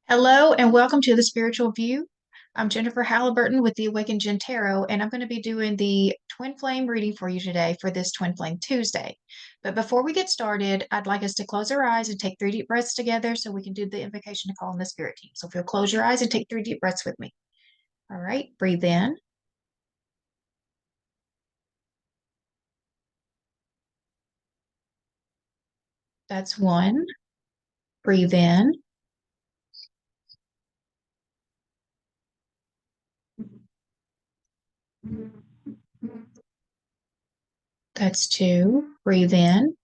Hello and welcome to the Spiritual View. I'm Jennifer Halliburton with the Awakened Jenn Tarot, and I'm going to be doing the Twin Flame reading for you today for this Twin Flame Tuesday. But before we get started, I'd like us to close our eyes and take 3 deep breaths together so we can do the invocation to call in the spirit team. So if you'll close your eyes and take 3 deep breaths with me. All right, breathe in. That's one. Breathe in. That's two. Breathe in.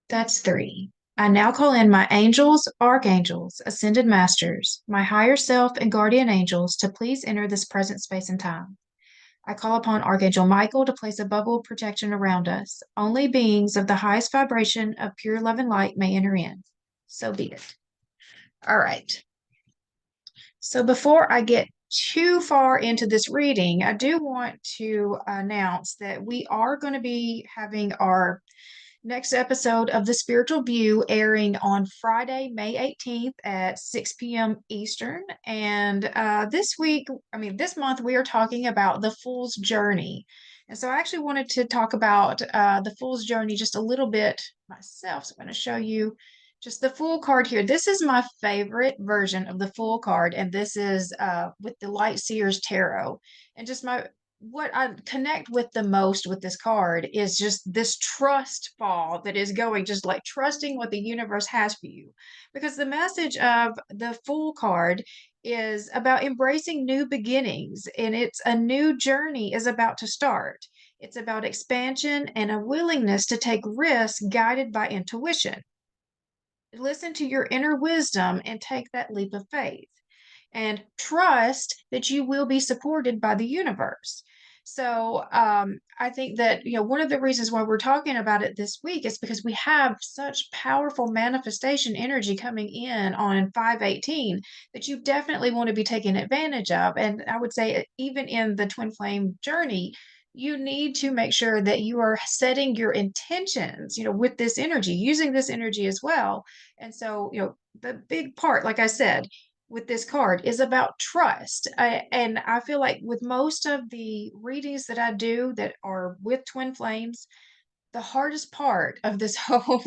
That's three. I now call in my angels, archangels, ascended masters, my higher self, and guardian angels to please enter this present space and time. I call upon Archangel Michael to place a bubble of protection around us. Only beings of the highest vibration of pure love and light may enter in. So be it. All right. So before I get too far into this reading, I do want to announce that we are going to be having our next episode of The Spiritual View airing on Friday, May 18th at 6 p.m. Eastern. And this month, we are talking about the Fool's Journey. And so I actually wanted to talk about the Fool's Journey just a little bit myself. So I'm going to show you just the Fool card here. This is my favorite version of the Fool card, and this is with the Light Seers Tarot. And just what I connect with the most with this card is just this trust fall that is going, just like trusting what the universe has for you. Because the message of the Fool card is about embracing new beginnings, and it's a new journey is about to start. It's about expansion and a willingness to take risks guided by intuition. Listen to your inner wisdom and take that leap of faith and trust that you will be supported by the universe. So I think that, one of the reasons why we're talking about it this week is because we have such powerful manifestation energy coming in on 518 that you definitely want to be taking advantage of. And I would say, even in the twin flame journey, you need to make sure that you are setting your intentions, with this energy, using this energy as well. And so, the big part, like I said, with this card is about trust. And I feel like with most of the readings that I do that are with twin flames, the hardest part of this whole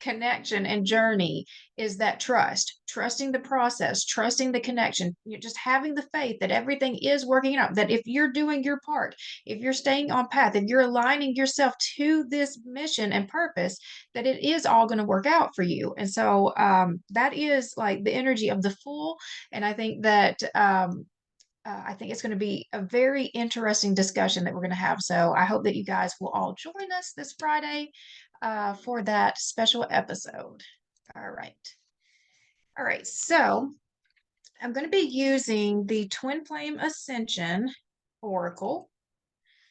connection and journey is that trusting the process, trusting the connection, just having the faith that everything is working out, that if you're doing your part, if you're staying on path, if you're aligning yourself to this mission and purpose, that it is all going to work out for you. And so that is like the energy of the Fool. And I think it's going to be a very interesting discussion that we're going to have. So I hope that you guys will all join us this Friday for that special episode. All right. All right. So I'm going to be using the Twin Flame Ascension Oracle.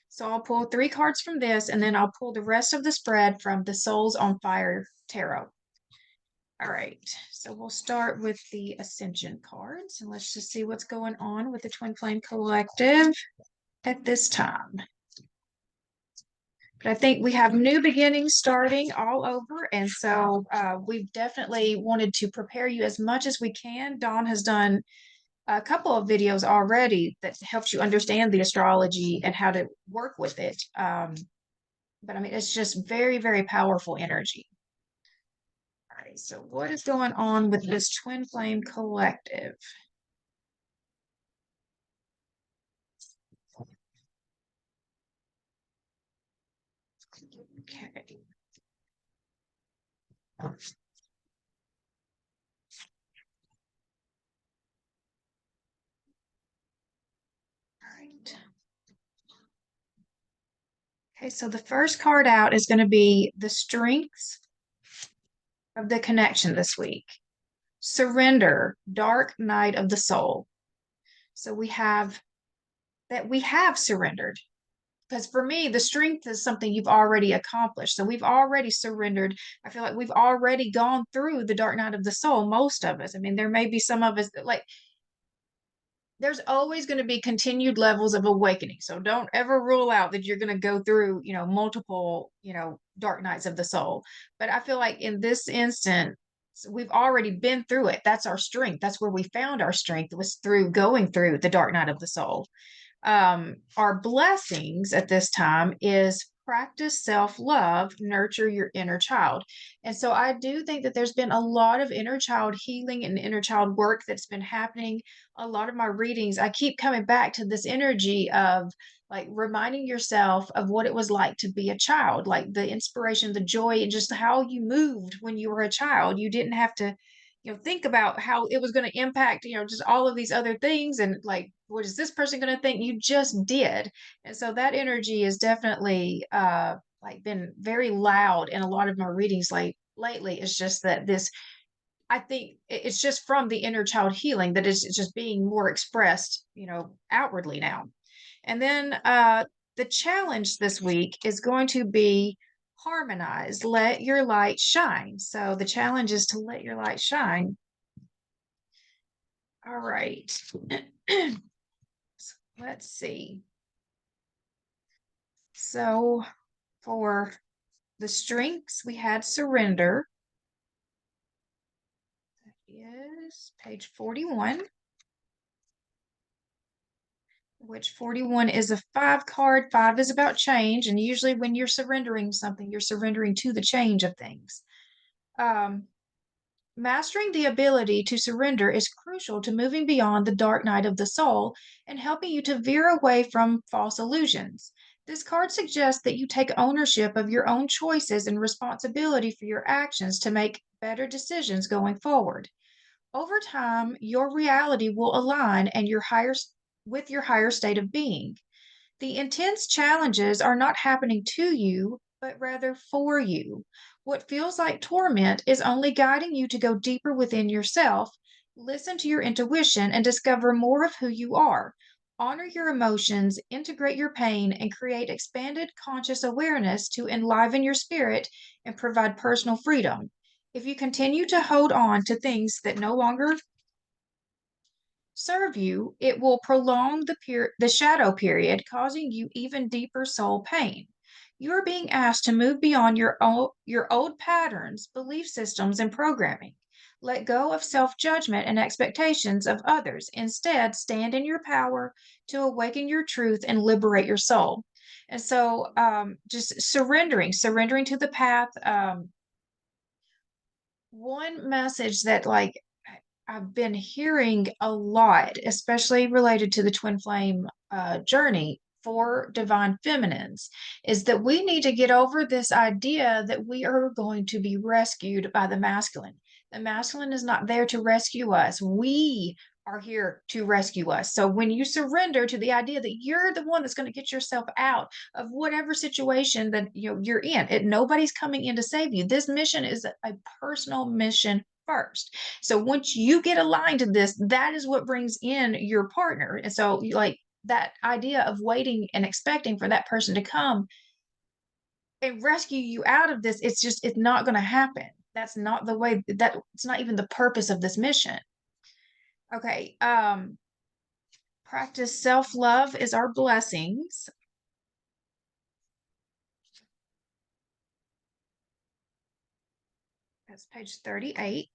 So I'll pull 3 cards from this, and then I'll pull the rest of the spread from the Souls on Fire Tarot. All right, so we'll start with the Ascension cards, and let's just see what's going on with the Twin Flame Collective at this time. But I think we have new beginnings starting all over, and so we've definitely wanted to prepare you as much as we can. Dawn has done a couple of videos already that helps you understand the astrology and how to work with it. But I mean, it's just very, very powerful energy. All right, so what is going on with this Twin Flame Collective? Okay. All right. Okay, so the first card out is going to be the strengths of the connection this week. Surrender, dark night of the soul. So we have surrendered. Because for me, the strength is something you've already accomplished. So we've already surrendered. I feel like we've already gone through the dark night of the soul, most of us. I mean, there may be some of us that, like, there's always going to be continued levels of awakening. So don't ever rule out that you're going to go through, multiple, dark nights of the soul. But I feel like in this instance, we've already been through it. That's our strength. That's where we found our strength, was through going through the dark night of the soul. Our blessings at this time is practice self-love, nurture your inner child. And so I do think that there's been a lot of inner child healing and inner child work that's been happening. A lot of my readings, I keep coming back to this energy of like reminding yourself of what it was like to be a child, like the inspiration, the joy, and just how you moved when you were a child. You didn't have to think about how it was going to impact, just all of these other things, and like, what is this person going to think? You just did. And so that energy is definitely like been very loud in a lot of my readings lately. It's just that this, I think it's just from the inner child healing that is just being more expressed, outwardly now. And then the challenge this week is going to be harmonize, let your light shine. So the challenge is to let your light shine. All right. Let's see. So for the strengths, we had surrender. That is page 41. Which 41 is a 5 card. 5 is about change. And usually when you're surrendering something, you're surrendering to the change of things. Mastering the ability to surrender is crucial to moving beyond the dark night of the soul and helping you to veer away from false illusions. This card suggests that you take ownership of your own choices and responsibility for your actions to make better decisions going forward. Over time, your reality will align with your higher state of being. The intense challenges are not happening to you, but rather for you. What feels like torment is only guiding you to go deeper within yourself, listen to your intuition, and discover more of who you are. Honor your emotions, integrate your pain, and create expanded conscious awareness to enliven your spirit and provide personal freedom. If you continue to hold on to things that no longer serve you, it will prolong the shadow period, causing you even deeper soul pain. You are being asked to move beyond your old patterns, belief systems, and programming. Let go of self judgment and expectations of others. Instead, stand in your power to awaken your truth and liberate your soul. And so, just surrendering to the path. One message that, like, I've been hearing a lot, especially related to the twin flame journey for divine feminines, is that we need to get over this idea that we are going to be rescued by the masculine. The masculine is not there to rescue us. We are here to rescue us. So when you surrender to the idea that you're the one that's going to get yourself out of whatever situation that you're in, nobody's coming in to save you. This mission is a personal mission first. So once you get aligned to this, that is what brings in your partner. And so, like, that idea of waiting and expecting for that person to come and rescue you out of this, it's not going to happen. That's not the way, that it's not even the purpose of this mission. Okay. Practice self-love is our blessings. That's page 38.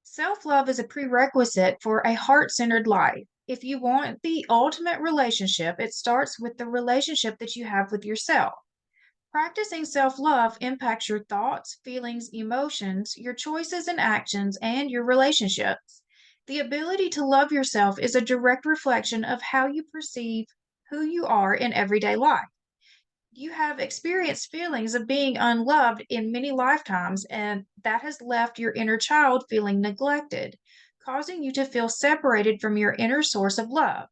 Self-love is a prerequisite for a heart-centered life. If you want the ultimate relationship, it starts with the relationship that you have with yourself. Practicing self love impacts your thoughts, feelings, emotions, your choices and actions, and your relationships. The ability to love yourself is a direct reflection of how you perceive who you are in everyday life. You have experienced feelings of being unloved in many lifetimes, and that has left your inner child feeling neglected, causing you to feel separated from your inner source of love.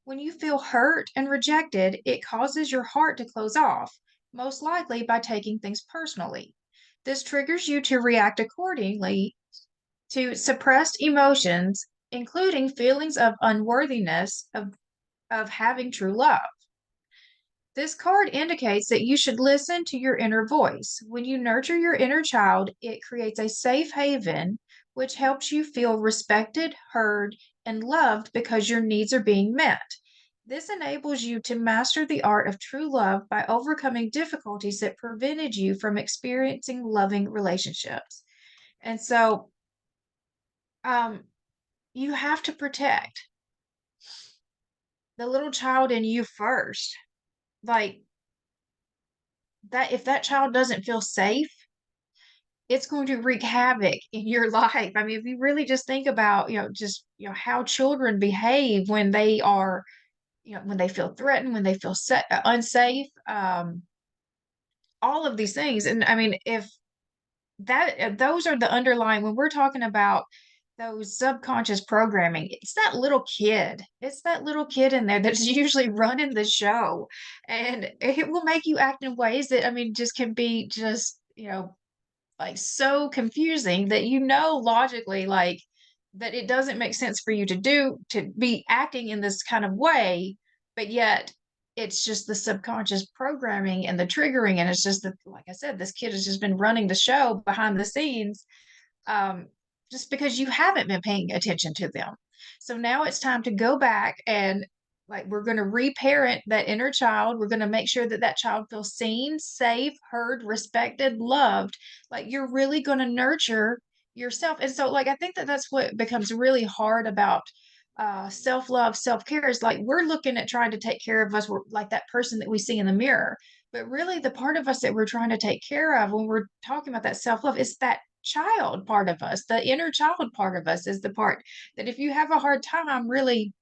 When you feel hurt and rejected, it causes your heart to close off, most likely by taking things personally. This triggers you to react accordingly to suppressed emotions, including feelings of unworthiness of having true love. This card indicates that you should listen to your inner voice. When you nurture your inner child, it creates a safe haven, which helps you feel respected, heard, and loved because your needs are being met. This enables you to master the art of true love by overcoming difficulties that prevented you from experiencing loving relationships. And so, um, you have to protect the little child in you first. Like that, if that child doesn't feel safe, it's going to wreak havoc in your life. I mean, if you really just think about, just, how children behave when they are, when they feel threatened, when they feel unsafe, all of these things. And I mean, if those are the underlying, when we're talking about those subconscious programming, it's that little kid in there that's usually running the show, and it will make you act in ways that, I mean, just can be just, like so confusing that, logically, like, that it doesn't make sense for you to be acting in this kind of way, but yet it's just the subconscious programming and the triggering, and it's just that, like I said, this kid has just been running the show behind the scenes, um, just because you haven't been paying attention to them. So now it's time to go back and, like, we're going to reparent that inner child. We're going to make sure that that child feels seen, safe, heard, respected, loved. Like, you're really going to nurture yourself. And so, like, I think that that's what becomes really hard about self-love, self-care, is like we're looking at trying to take care of us. We're like that person that we see in the mirror. But really, the part of us that we're trying to take care of when we're talking about that self-love is that child part of us. The inner child part of us is the part that, if you have a hard time really,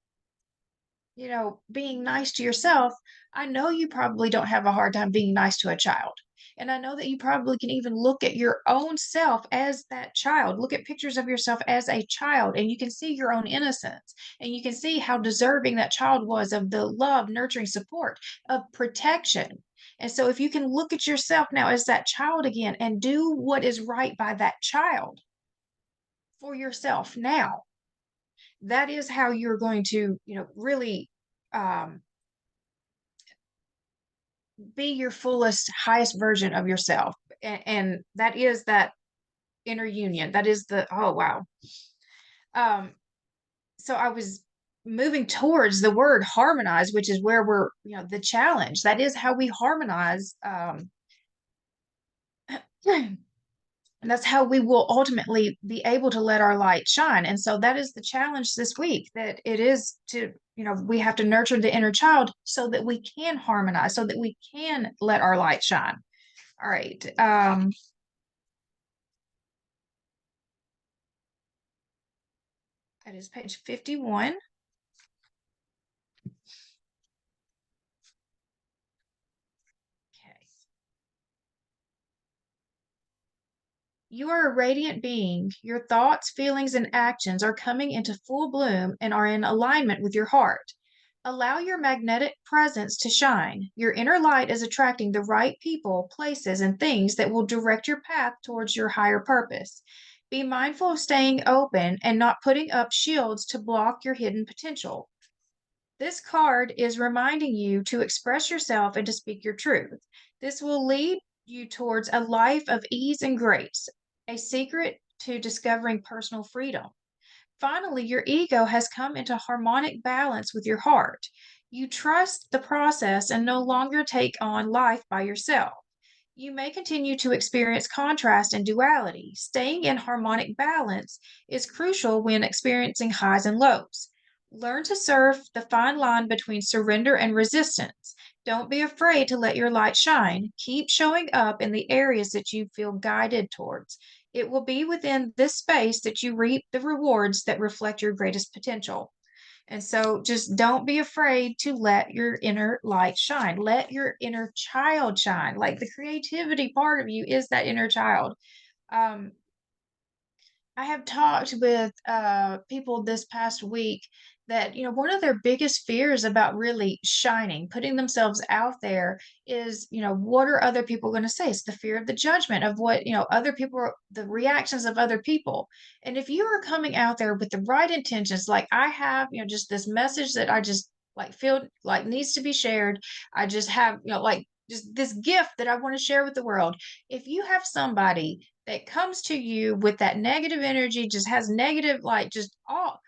being nice to yourself, I know you probably don't have a hard time being nice to a child. And I know that you probably can even look at your own self as that child. Look at pictures of yourself as a child, and you can see your own innocence. And you can see how deserving that child was of the love, nurturing, support, of protection. And so, if you can look at yourself now as that child again and do what is right by that child for yourself now, that is how you're going to, really, um, be your fullest, highest version of yourself. And that is that inner union. That is oh, wow. Um, so I was moving towards the word harmonize, which is where we're, the challenge. That is how we harmonize. And that's how we will ultimately be able to let our light shine. And so that is the challenge this week, that it is to, we have to nurture the inner child so that we can harmonize, so that we can let our light shine. All right. That is page 51. Okay. You are a radiant being. Your thoughts, feelings, and actions are coming into full bloom and are in alignment with your heart. Allow your magnetic presence to shine. Your inner light is attracting the right people, places, and things that will direct your path towards your higher purpose. Be mindful of staying open and not putting up shields to block your hidden potential. This card is reminding you to express yourself and to speak your truth. This will lead you towards a life of ease and grace, a secret to discovering personal freedom. Finally, your ego has come into harmonic balance with your heart. You trust the process and no longer take on life by yourself. You may continue to experience contrast and duality. Staying in harmonic balance is crucial when experiencing highs and lows. Learn to surf the fine line between surrender and resistance. Don't be afraid to let your light shine. Keep showing up in the areas that you feel guided towards. It will be within this space that you reap the rewards that reflect your greatest potential. And so just don't be afraid to let your inner light shine. Let your inner child shine. Like, the creativity part of you is that inner child. Um, I have talked with people this past week that, one of their biggest fears about really shining, putting themselves out there, is, what are other people going to say? It's the fear of the judgment of what, other people, the reactions of other people. And if you are coming out there with the right intentions, like I have, just this message that I just like feel like needs to be shared. I just have, like just this gift that I want to share with the world. If you have somebody that comes to you with that negative energy, just has negative, like just all,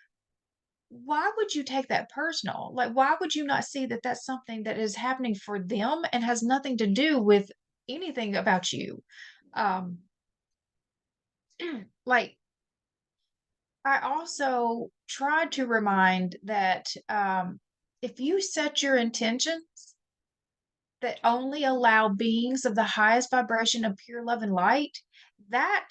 why would you take that personal? Like, why would you not see that that's something that is happening for them and has nothing to do with anything about you? Um, like, I also tried to remind that if you set your intentions that only allow beings of the highest vibration of pure love and light, that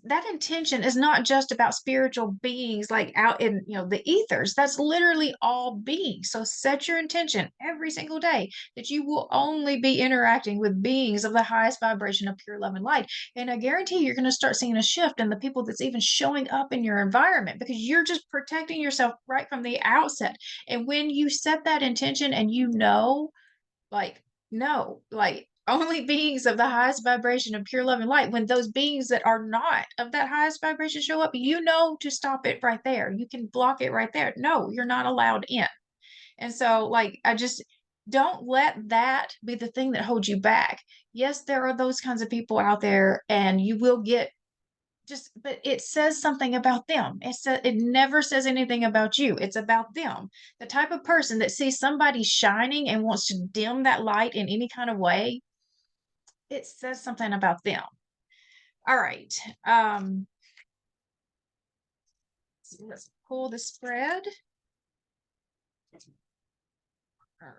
that intention is not just about spiritual beings like out in the ethers. That's literally all beings. So set your intention every single day that you will only be interacting with beings of the highest vibration of pure love and light, and I guarantee you're going to start seeing a shift in the people that's even showing up in your environment, because you're just protecting yourself right from the outset. And when you set that intention and like, no, like only beings of the highest vibration of pure love and light, when those beings that are not of that highest vibration show up, to stop it right there. You can block it right there. No, you're not allowed in. And so, like, I just don't let that be the thing that holds you back. Yes, there are those kinds of people out there, and you will get but it says something about them. It never says anything about you. It's about them. The type of person that sees somebody shining and wants to dim that light in any kind of way, it says something about them. All right. So let's pull the spread. All right.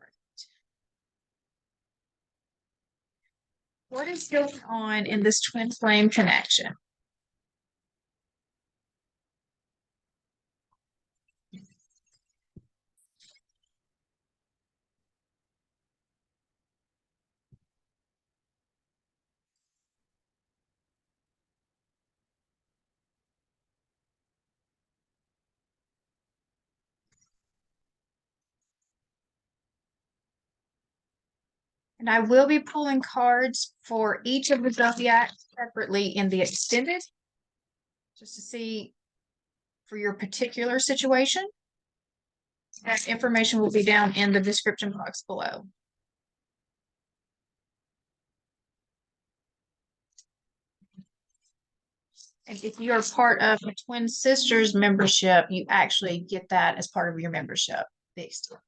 What is going on in this twin flame connection? And I will be pulling cards for each of the zodiacs separately in the extended, just to see for your particular situation. That information will be down in the description box below. And if you're part of the Twin Sisters membership, you actually get that as part of your membership, the experience.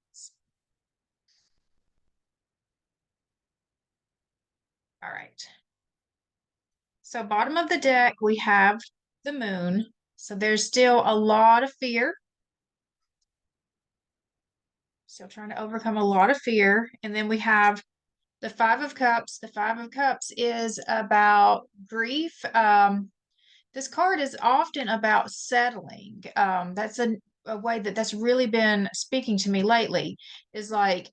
All right. So bottom of the deck, we have the moon. So there's still a lot of fear. Still trying to overcome a lot of fear. And then we have the Five of Cups. The Five of Cups is about grief. This card is often about settling. That's a way that's really been speaking to me lately, is like,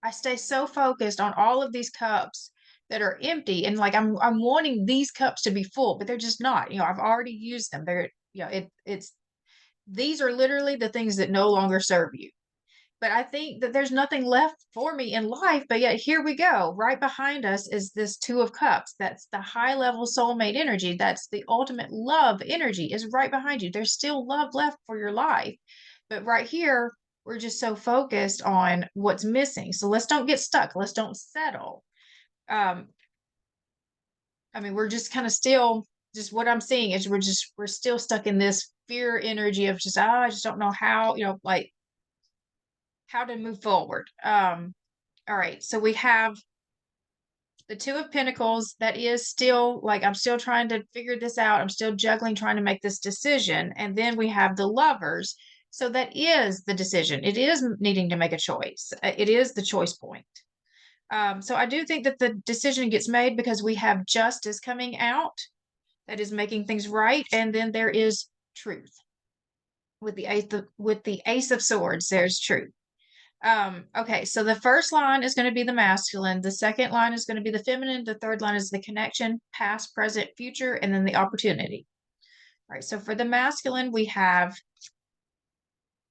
I stay so focused on all of these cups that are empty, and like I'm wanting these cups to be full, but they're just not. I've already used them. It's these are literally the things that no longer serve you. But I think that there's nothing left for me in life. But yet here we go. Right behind us is this Two of Cups. That's the high level soulmate energy. That's the ultimate love energy, is right behind you. There's still love left for your life. But right here, we're just so focused on what's missing. So let's don't get stuck. Let's don't settle. Um, I mean, we're just kind of still, just what I'm seeing is we're still stuck in this fear energy of just, I just don't know how, like how to move forward. All right, so we have the Two of Pentacles. That is still like, I'm still trying to figure this out. I'm still juggling, trying to make this decision. And then we have the Lovers. So that is the decision. It is needing to make a choice. It is the choice point. So I do think that the decision gets made because we have justice coming out that is making things right. And then there is truth. With the Ace of Swords, there's truth. Okay, so the first line is going to be the masculine, the second line is going to be the feminine, the third line is the connection, past, present, future, and then the opportunity. All right, so for the masculine, we have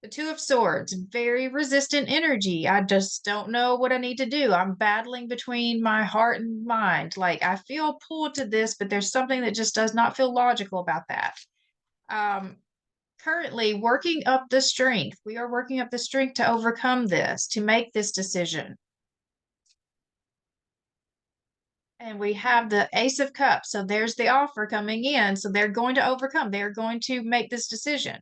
the Two of Swords, very resistant energy. I just don't know what I need to do. I'm battling between my heart and mind. Like, I feel pulled to this, but there's something that just does not feel logical about that. currently working up the strength. We are working up the strength to overcome this, to make this decision. And we have the Ace of Cups. So there's the offer coming in. So they're going to overcome. They're going to make this decision.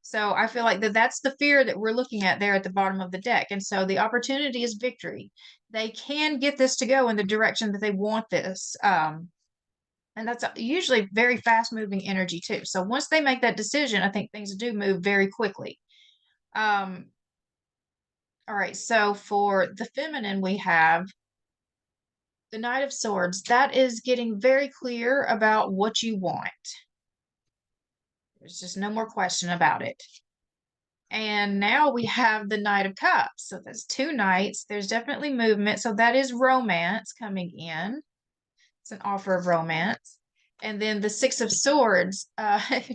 So I feel like that's the fear that we're looking at there at the bottom of the deck. And so the opportunity is victory. They can get this to go in the direction that they want this. And that's usually very fast moving energy too. So once they make that decision, I think things do move very quickly. All right. So for the feminine, we have the Knight of Swords. That is getting very clear about what you want. There's just no more question about it. And now we have the Knight of Cups. So that's two knights. There's definitely movement. So that is romance coming in. It's an offer of romance. And then the Six of Swords.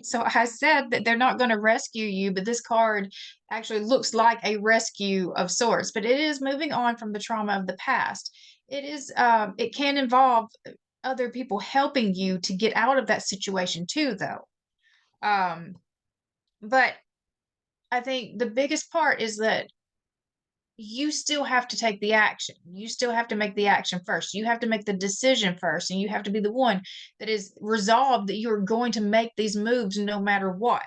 So I said that they're not going to rescue you, but this card actually looks like a rescue of sorts. But it is moving on from the trauma of the past. It can involve other people helping you to get out of that situation too, though. But I think the biggest part is that you still have to take the action. You still have to make the action first. You have to make the decision first, and you have to be the one that is resolved that you're going to make these moves no matter what.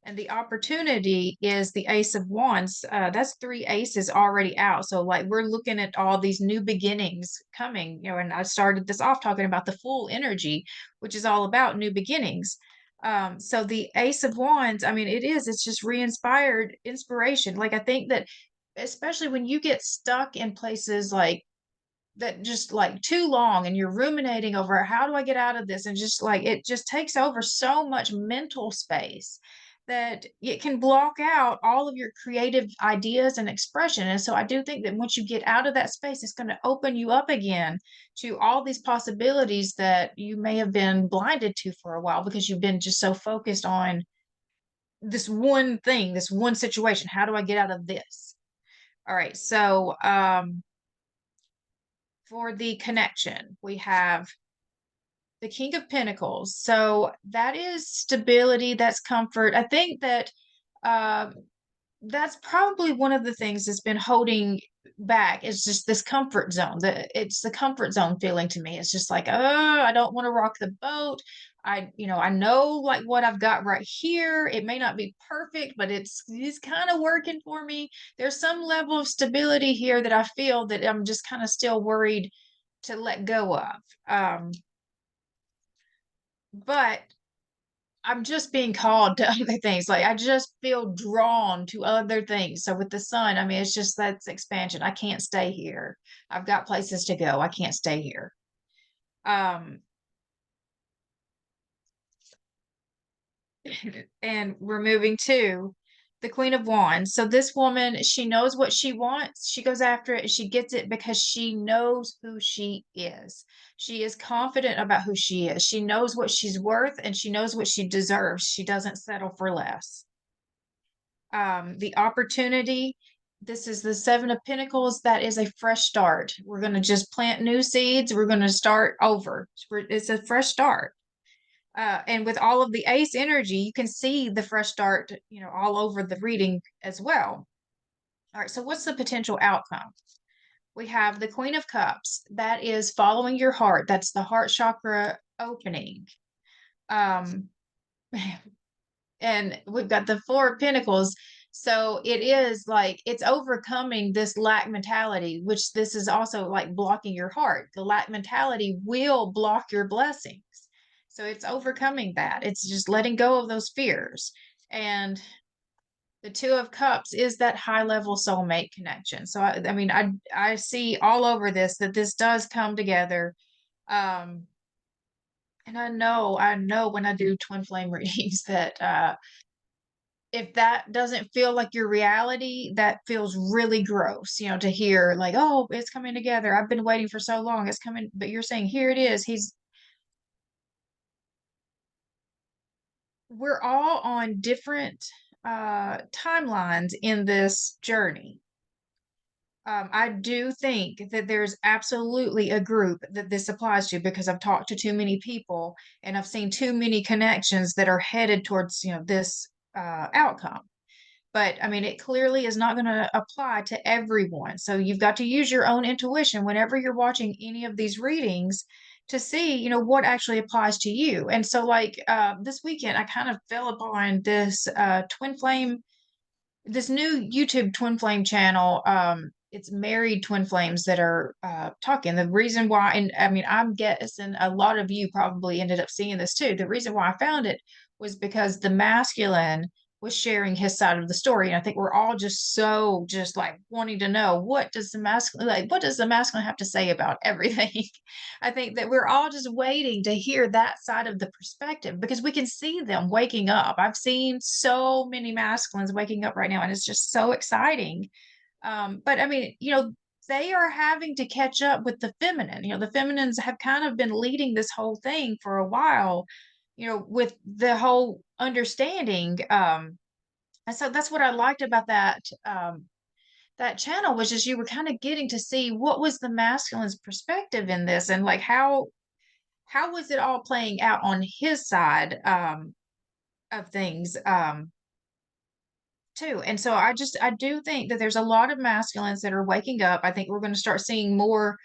And the opportunity is the Ace of Wands. That's three aces already out. So, like, we're looking at all these new beginnings coming, and I started this off talking about the full energy, which is all about new beginnings. So the Ace of Wands, I mean, it's just re-inspired inspiration. Like, I think that especially when you get stuck in places like that just like too long and you're ruminating over how do I get out of this, and just like it just takes over so much mental space that it can block out all of your creative ideas and expression. And so I do think that once you get out of that space, it's going to open you up again to all these possibilities that you may have been blinded to for a while because you've been just so focused on this one thing, this one situation. How do I get out of this? All right, so for the connection, we have the King of Pentacles. So that is stability, that's comfort. I think that uh, that's probably one of the things that's been holding back is just this comfort zone. It's the comfort zone feeling to me. It's just like, oh, I don't want to rock the boat. I know like what I've got right here. It may not be perfect, but it's kind of working for me. There's some level of stability here that I feel that I'm just kind of still worried to let go of. But I'm just being called to other things. Like I just feel drawn to other things. So with the sun, I mean, it's just that's expansion. I can't stay here. I've got places to go. I can't stay here. And we're moving to the Queen of Wands. So this woman, she knows what she wants. She goes after it. She gets it because she knows who she is. She is confident about who she is. She knows what she's worth and she knows what she deserves. She doesn't settle for less. The opportunity, this is the Seven of Pentacles. That is a fresh start. We're going to just plant new seeds. We're going to start over. It's a fresh start. And with all of the ace energy, you can see the fresh start, all over the reading as well. All right, so what's the potential outcome? We have the Queen of Cups. That is following your heart. That's the heart chakra opening. And we've got the Four of Pentacles. So it is like it's overcoming this lack mentality, which this is also like blocking your heart. The lack mentality will block your blessings. So it's overcoming that. It's just letting go of those fears. And the Two of Cups is that high level soulmate connection. So I mean, I see all over this that this does come together. And I know when I do twin flame readings that if that doesn't feel like your reality, that feels really gross, to hear like, oh, it's coming together. I've been waiting for so long. It's coming, but you're saying here it is. We're all on different timelines in this journey. I do think that there's absolutely a group that this applies to because I've talked to too many people and I've seen too many connections that are headed towards, this outcome. But I mean, it clearly is not going to apply to everyone. So you've got to use your own intuition whenever you're watching any of these readings to see, what actually applies to you. And so, like this weekend, I kind of fell upon this twin flame, this new YouTube twin flame channel. It's married twin flames that are talking. The reason why, and I mean, I'm guessing a lot of you probably ended up seeing this too. The reason why I found it was because the masculine was sharing his side of the story. And I think we're all just like wanting to know, what does the masculine have to say about everything? I think that we're all just waiting to hear that side of the perspective because we can see them waking up. I've seen so many masculines waking up right now, and it's just so exciting. But I mean, they are having to catch up with the feminine. The feminines have kind of been leading this whole thing for a while, with the whole understanding. And so that's what I liked about that channel was just you were kind of getting to see what was the masculine's perspective in this, and like how was it all playing out on his side of things too. And so I do think that there's a lot of masculines that are waking up. I think we're going to start seeing more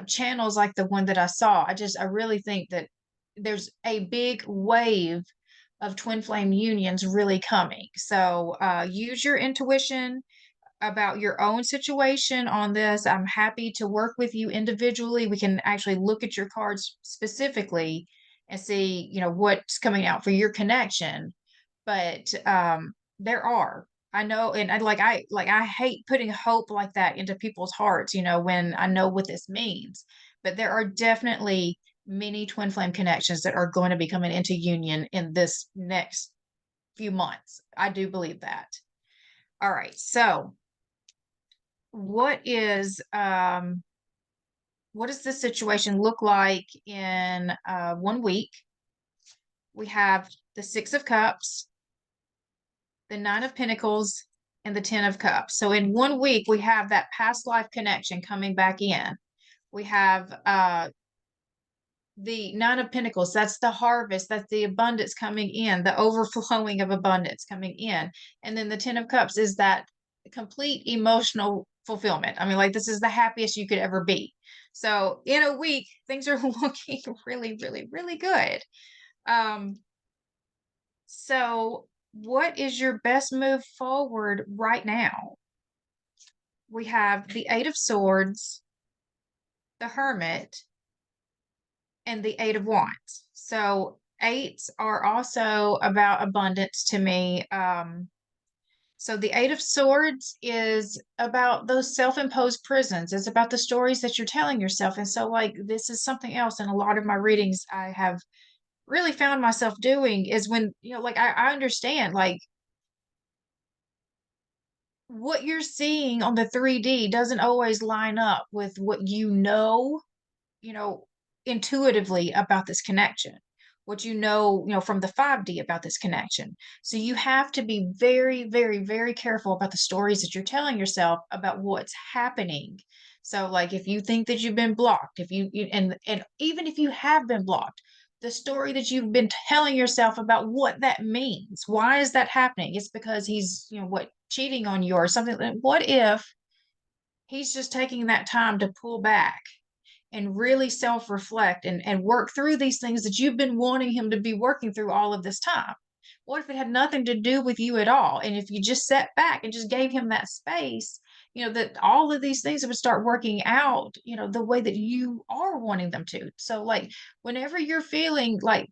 channels like the one that I saw. I really think that there's a big wave of twin flame unions really coming. So use your intuition about your own situation on this. I'm happy to work with you individually. We can actually look at your cards specifically and see, what's coming out for your connection. But there are. I know, and I hate putting hope like that into people's hearts, when I know what this means. But there are definitely many twin flame connections that are going to be coming into union in this next few months. I do believe that. All right, so what does this situation look like in 1 week? We have the Six of Cups, the Nine of Pentacles, and the Ten of Cups. So in 1 week, we have that past life connection coming back in. We have the Nine of Pentacles. That's the harvest. That's the abundance coming in, the overflowing of abundance coming in. And then the Ten of Cups is that complete emotional fulfillment. I mean, like this is the happiest you could ever be. So in a week, things are looking really, really, really good. So what is your best move forward right now? We have the Eight of Swords, the Hermit, and the Eight of Wands. So eights are also about abundance to me. So the Eight of Swords is about those self-imposed prisons. It's about the stories that you're telling yourself. And so like this is something else in a lot of my readings I have really found myself doing is when, like I understand like what you're seeing on the 3D doesn't always line up with what you know, intuitively about this connection, what from the 5D about this connection. So you have to be very, very, very careful about the stories that you're telling yourself about what's happening. So like if you think that you've been blocked, if you and even if you have been blocked, the story that you've been telling yourself about what that means. Why is that happening? It's because he's, cheating on you or something. What if he's just taking that time to pull back and really self-reflect and work through these things that you've been wanting him to be working through all of this time? What if it had nothing to do with you at all? And if you just sat back and just gave him that space, that all of these things would start working out, the way that you are wanting them to. So like whenever you're feeling like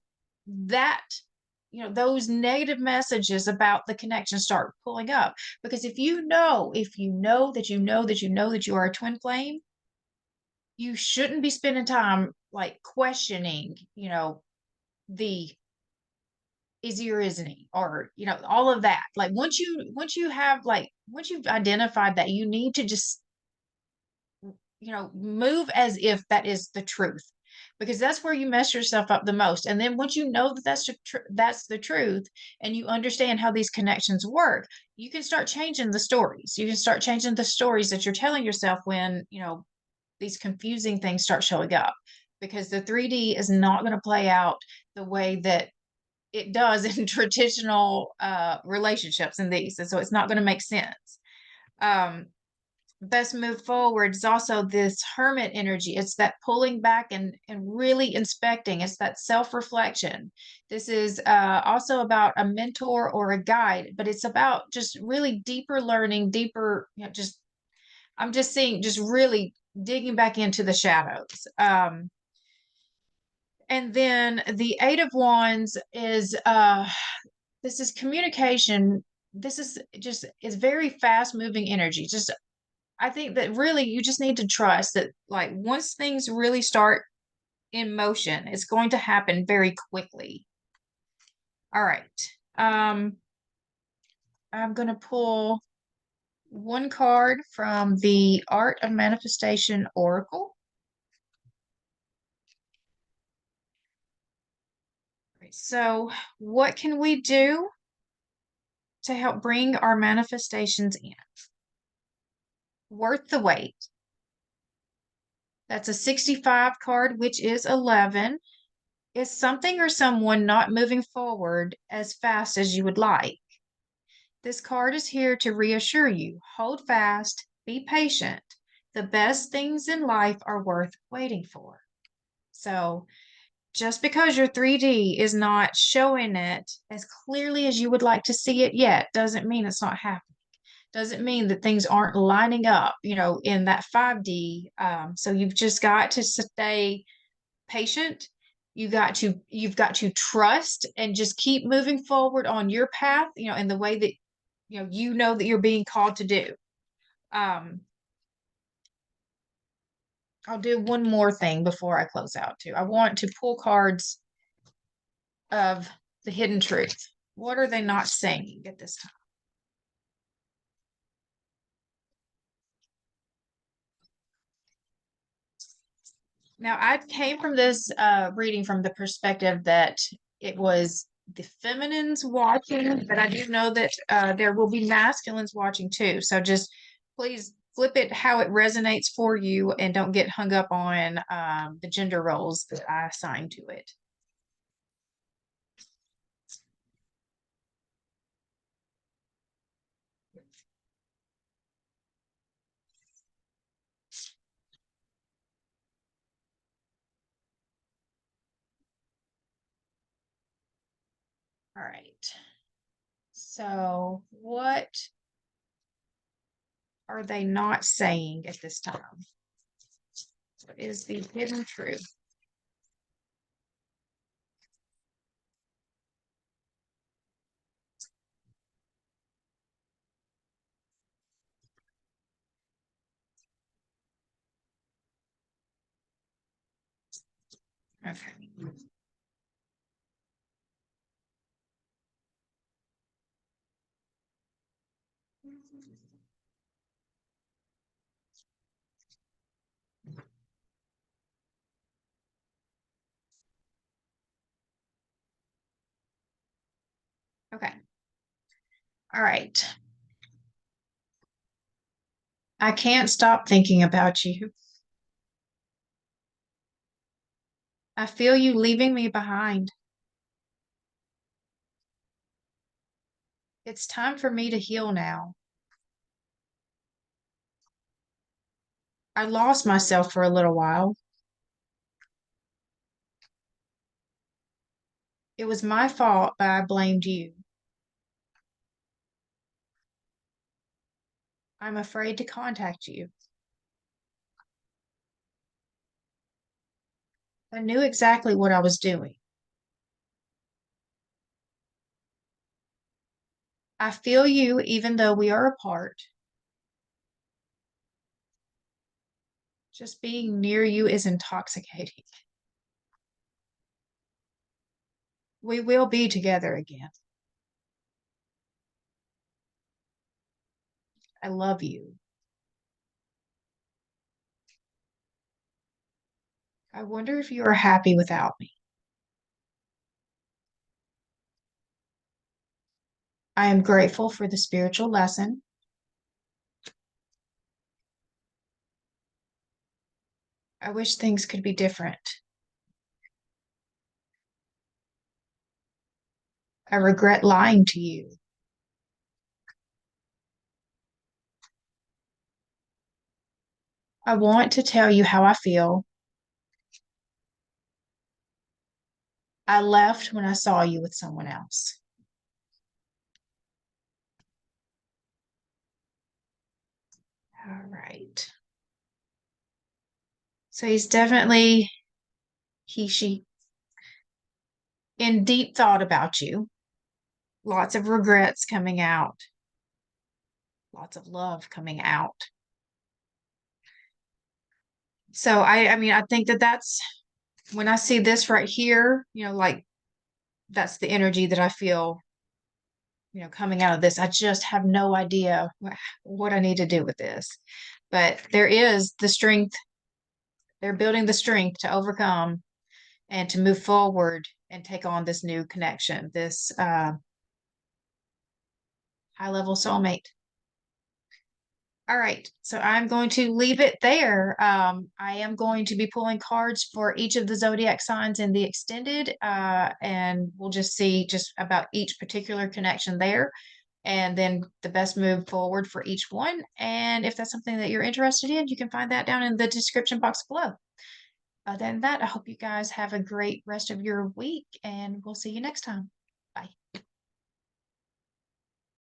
that, those negative messages about the connection start pulling up. Because if you know that you are a twin flame, you shouldn't be spending time like questioning, the is he or isn't he, or all of that. Like once you've identified that, you need to just move as if that is the truth, because that's where you mess yourself up the most. And then once you know that that's the truth, and you understand how these connections work, you can start changing the stories. You can start changing the stories that you're telling yourself when these confusing things start showing up, because the 3D is not going to play out the way that it does in traditional relationships in these. And so it's not going to make sense. Um, best move forward is also this hermit energy. It's that pulling back and really inspecting. It's that self-reflection. This is also about a mentor or a guide, but it's about just really deeper learning, deeper, just I'm just seeing just really digging back into the shadows. And then the Eight of Wands is this is communication. This is just it's very fast moving energy. Just I think that really you just need to trust that like once things really start in motion, it's going to happen very quickly. All right. I'm going to pull one card from the Art of Manifestation Oracle. So, what can we do to help bring our manifestations in? Worth the wait. That's a 65 card, which is 11. Is something or someone not moving forward as fast as you would like? This card is here to reassure you. Hold fast, be patient. The best things in life are worth waiting for. So, just because your 3D is not showing it as clearly as you would like to see it yet, doesn't mean it's not happening. Doesn't mean that things aren't lining up, in that 5D. So you've just got to stay patient. You've got to trust and just keep moving forward on your path, in the way that you know that you're being called to do. Um, I'll do one more thing before I close out too. I want to pull cards of the hidden truth. What are they not saying at this time? Now, I came from this reading from the perspective that it was the feminines watching, but I do know that there will be masculines watching too. So just please flip it how it resonates for you and don't get hung up on the gender roles that I assign to it. All right. So, what are they not saying at this time? What is the hidden truth? Okay. Okay. All right. I can't stop thinking about you. I feel you leaving me behind. It's time for me to heal now. I lost myself for a little while. It was my fault, but I blamed you. I'm afraid to contact you. I knew exactly what I was doing. I feel you even though we are apart. Just being near you is intoxicating. We will be together again. I love you. I wonder if you are happy without me. I am grateful for the spiritual lesson. I wish things could be different. I regret lying to you. I want to tell you how I feel. I left when I saw you with someone else. All right. So he's definitely, she, in deep thought about you. Lots of regrets coming out. Lots of love coming out. So I mean, I think that that's when I see this right here, like that's the energy that I feel, coming out of this. I just have no idea what I need to do with this. But there is the strength. They're building the strength to overcome and to move forward and take on this new connection, this high level soulmate. All right, so I'm going to leave it there. I am going to be pulling cards for each of the zodiac signs in the extended, and we'll just see just about each particular connection there, and then the best move forward for each one. And if that's something that you're interested in, you can find that down in the description box below. Other than that, I hope you guys have a great rest of your week, and we'll see you next time. Bye.